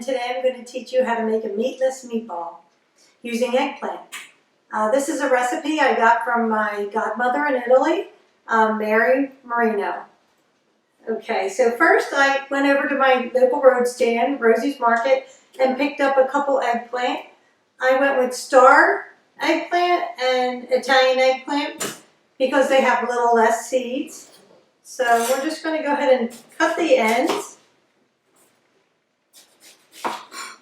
today I'm going to teach you how to make a meatless meatball using eggplant. This is a recipe I got from my godmother in Italy, Mary Marino. Okay, so first I went over to my local road stand, Rosie's Market, and picked up a couple eggplant. I went with star eggplant and Italian eggplant because they have a little less seeds. So we're just going to go ahead and cut the ends.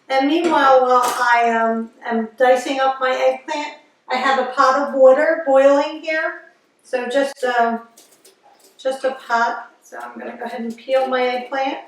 And meanwhile, while I am dicing up my eggplant, I have a pot of water boiling here. So just a pot. So I'm going to go ahead and peel my eggplant.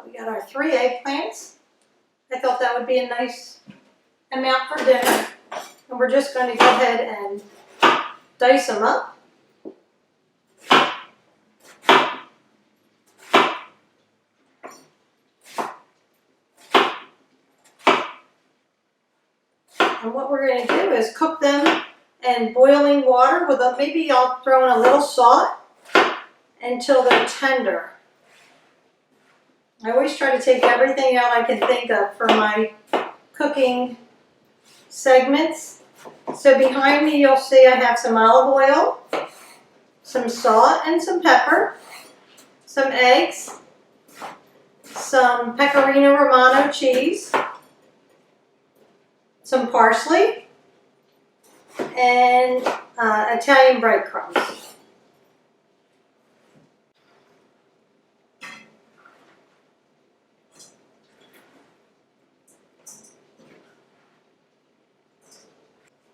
We got our 3 eggplants. I thought that would be a nice amount for dinner. And we're just going to go ahead and dice them up. And what we're going to do is cook them in boiling water with maybe I'll throw in a little salt until they're tender. I always try to take everything out I can think of for my cooking segments. So behind me you'll see I have some olive oil, some salt and some pepper, some eggs, some pecorino romano cheese, some parsley, and Italian breadcrumbs.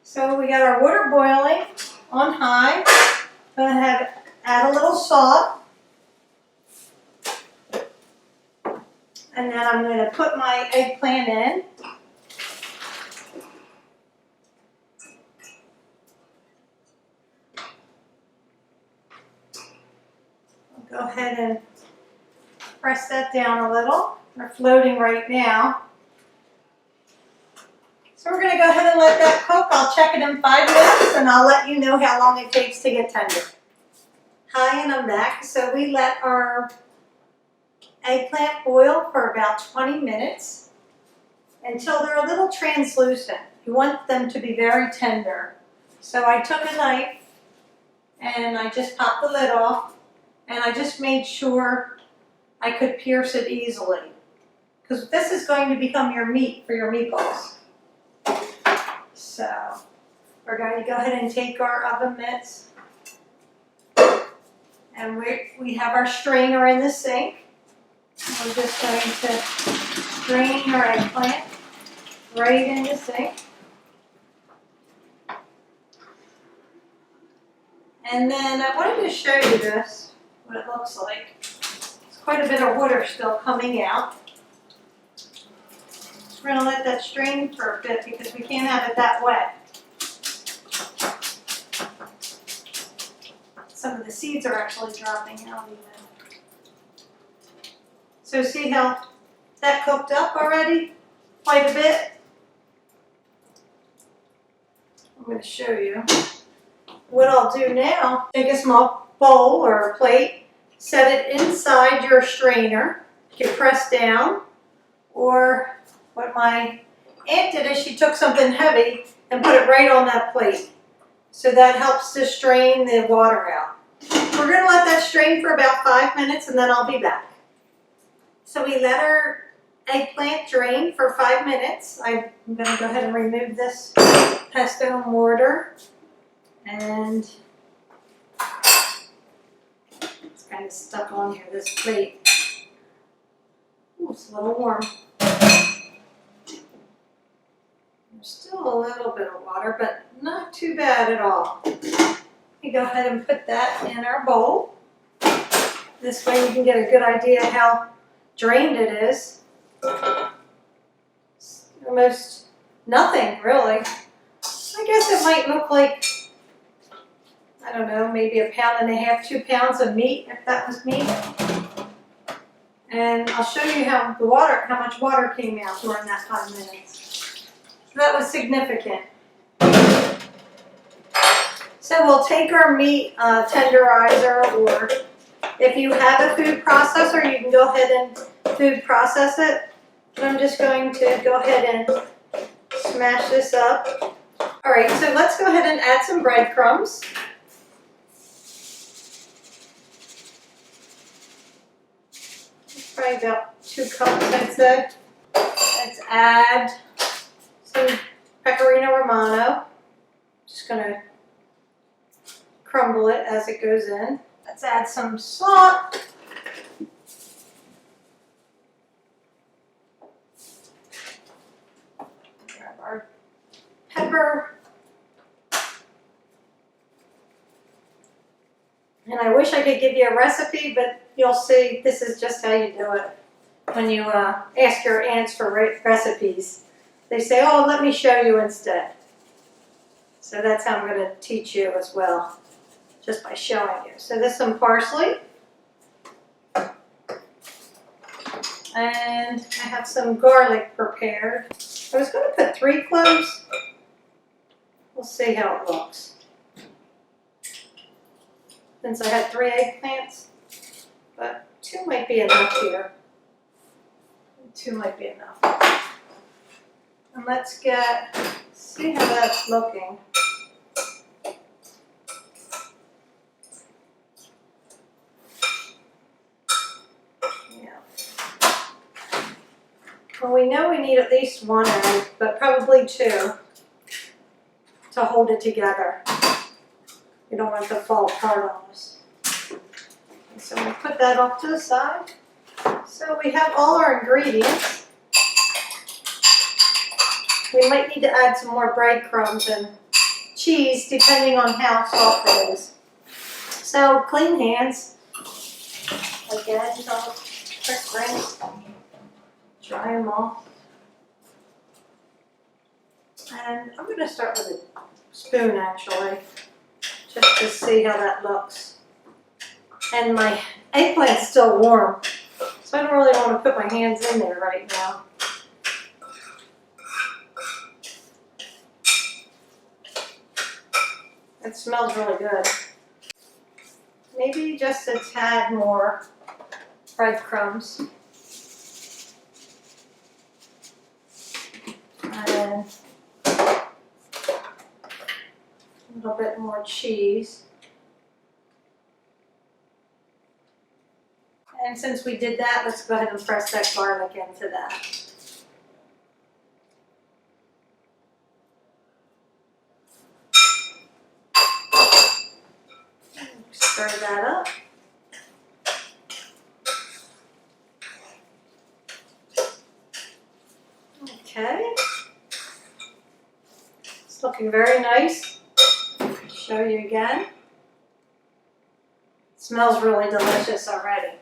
So we got our water boiling on high. Go ahead, add a little salt. And then I'm going to put my eggplant in. Go ahead and press that down a little. They're floating right now. So we're going to go ahead and let that cook. I'll check it in 5 minutes and I'll let you know how long it takes to get tender. Hi, and I'm back. So we let our eggplant boil for about 20 minutes until they're a little translucent. You want them to be very tender. So I took a knife and I just popped the lid off and I just made sure I could pierce it easily because this is going to become your meat for your meatballs. So we're going to go ahead and take our oven mitts and we have our strainer in the sink. We're just going to strain our eggplant right in the sink. And then I wanted to show you this, what it looks like. There's quite a bit of water still coming out. We're going to let that strain for a bit because we can't have it that wet. Some of the seeds are actually dropping out even. So see how that cooked up already? Quite a bit. I'm going to show you. What I'll do now, take a small bowl or a plate, set it inside your strainer. You can press down, or what my aunt did is she took something heavy and put it right on that plate. So that helps to strain the water out. We're going to let that strain for about 5 minutes and then I'll be back. So we let our eggplant drain for 5 minutes. I'm going to go ahead and remove this pesto mortar. And it's kind of stuck on here, this plate. It's a little warm. There's still a little bit of water, but not too bad at all. We go ahead and put that in our bowl. This way you can get a good idea how drained it is. It's almost nothing, really. I guess it might look like, I don't know, maybe 1.5 pounds, 2 pounds of meat, if that was meat. And I'll show you how much water came out during that 5 minutes. So that was significant. So we'll take our meat tenderizer, or if you have a food processor, you can go ahead and food process it. But I'm just going to go ahead and smash this up. All right, so let's go ahead and add some breadcrumbs. Probably about 2 cups, I'd say. Let's add some pecorino romano. Just gonna crumble it as it goes in. Let's add some salt. Grab our pepper. And I wish I could give you a recipe, but you'll see this is just how you do it when you ask your aunts for recipes. They say, oh, let me show you instead. So that's how I'm going to teach you as well, just by showing you. So there's some parsley. And I have some garlic prepared. I was going to put 3 cloves. We'll see how it looks. Since I had 3 eggplants, but 2 might be enough here. 2 might be enough. And let's see how that's looking. Yeah. Well, we know we need at least 1 egg, but probably 2 to hold it together. We don't want it to fall apart on us. And so we'll put that off to the side. So we have all our ingredients. We might need to add some more breadcrumbs and cheese depending on how soft it is. So clean hands. Again, don't quick rinse. Dry them off. And I'm going to start with a spoon actually, just to see how that looks. And my eggplant's still warm, so I don't really want to put my hands in there right now. It smells really good. Maybe just a tad more breadcrumbs. And a little bit more cheese. And since we did that, let's go ahead and press that garlic into that. Stir that up. Okay. It's looking very nice. I'll show you again. It smells really delicious already.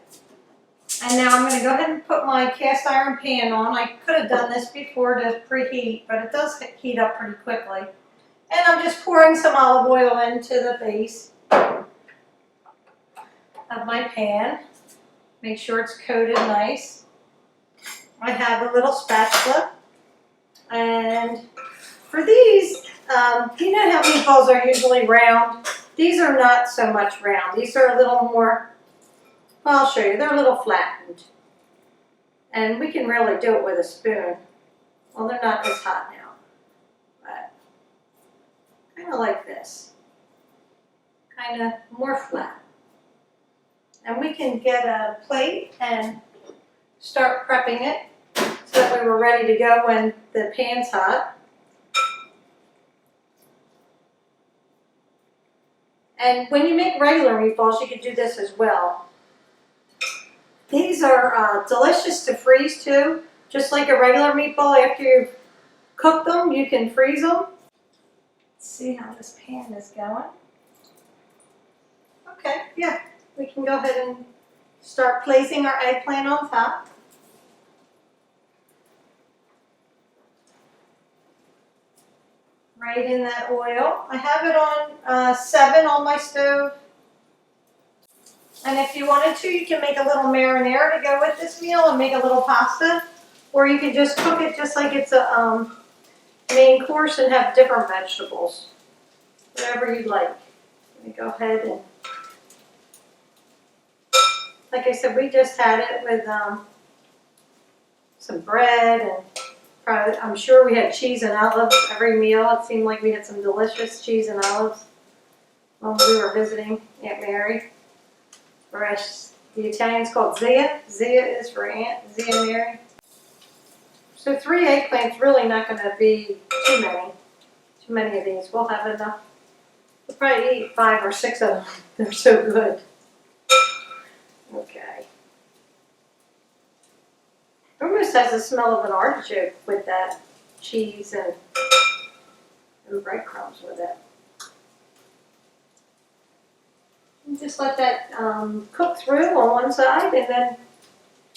And now I'm going to go ahead and put my cast iron pan on. I could have done this before to preheat, but it does heat up pretty quickly. And I'm just pouring some olive oil into the base of my pan. Make sure it's coated nice. I have a little spatula. And for these, you know how meatballs are usually round? These are not so much round. These are a little more, well, I'll show you. They're a little flattened. And we can really do it with a spoon. Well, they're not as hot now. But kind of like this. Kind of more flat. And we can get a plate and start prepping it so that way we're ready to go when the pan's hot. And when you make regular meatballs, you can do this as well. These These are delicious to freeze too. Just like a regular meatball, after you've cooked them, you can freeze them. Let's see how this pan is going. Okay, yeah, we can go ahead and start placing our eggplant on top. Right in that oil. I have it on 7 on my stove. And if you wanted to, you can make a little marinara to go with this meal and make a little pasta. Or you can just cook it just like it's a main course and have different vegetables. Whatever you'd like. Let me go ahead and, like I said, we just had it with some bread and probably, I'm sure we had cheese and olives every meal. It seemed like we had some delicious cheese and olives when we were visiting Aunt Mary. Or as the Italians call it Zia. Zia is for Aunt, Zia Mary. So 3 eggplants, really not going to be too many of these. We'll have enough. We'll probably eat 5 or 6 of them. They're so good. Okay. Almost has the smell of an artichoke with that cheese and breadcrumbs with it. And just let that cook through on one side, and then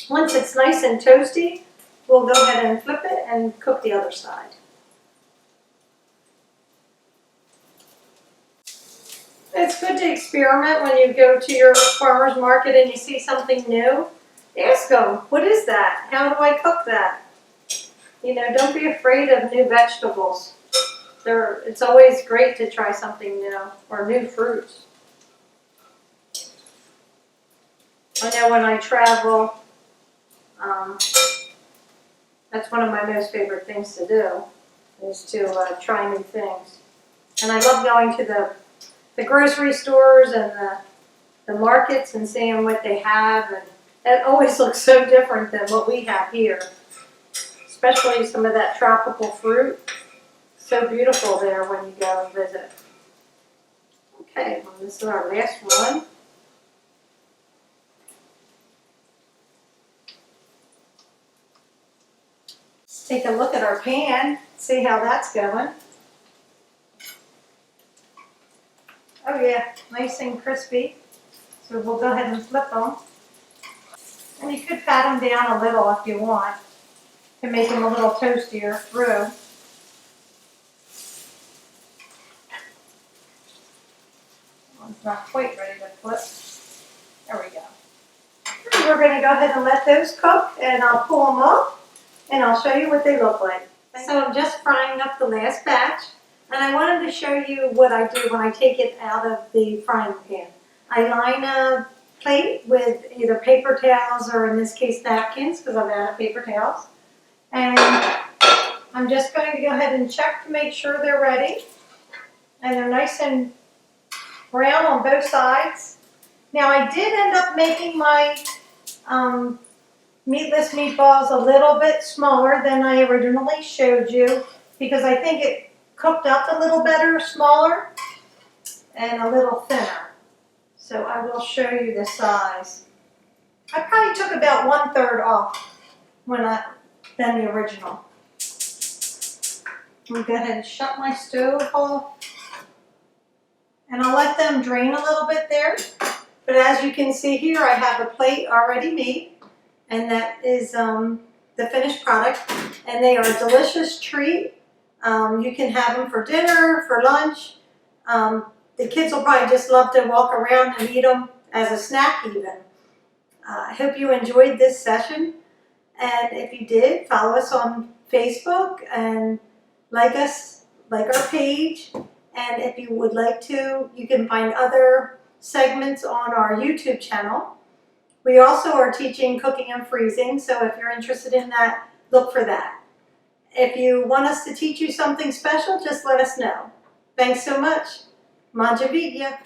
once it's nice and toasty, we'll go ahead and flip it and cook the other side. It's good to experiment when you go to your farmer's market and you see something new. Ask them, what is that? How do I cook that? You know, don't be afraid of new vegetables. It's always great to try something new or new fruits. I know when I travel, that's one of my most favorite things to do, is to try new things. And I love going to the grocery stores and the markets and seeing what they have, and it always looks so different than what we have here, especially some of that tropical fruit. So beautiful there when you go and visit. Okay, well, this is our last one. Let's take a look at our pan, see how that's going. Oh yeah, nice and crispy. So we'll go ahead and flip them. And you could pat them down a little if you want to make them a little toastier through. One's not quite ready to flip. There we go. And we're going to go ahead and let those cook, and I'll pull them off and I'll show you what they look like. So I'm just frying up the last batch, and I wanted to show you what I do when I take it out of the frying pan. I line a plate with either paper towels or in this case napkins, because I'm out of paper towels. And I'm just going to go ahead and check to make sure they're ready. And they're nice and brown on both sides. Now I did end up making my meatless meatballs a little bit smaller than I originally showed you, because I think it cooked up a little better, smaller, and a little thinner. So I will show you the size. I probably took about 1/3 off than the original. I'm going to go ahead and shut my stove off. And I'll let them drain a little bit there. But as you can see here, I have a plate already made. And that is the finished product. And they are a delicious treat. You can have them for dinner, for lunch. The kids will probably just love to walk around and eat them as a snack even. I hope you enjoyed this session. And if you did, follow us on Facebook and like our page. And if you would like to, you can find other segments on our YouTube channel. We also are teaching cooking and freezing, so if you're interested in that, look for that. If you want us to teach you something special, just let us know. Thanks so much. Mangia Vidya.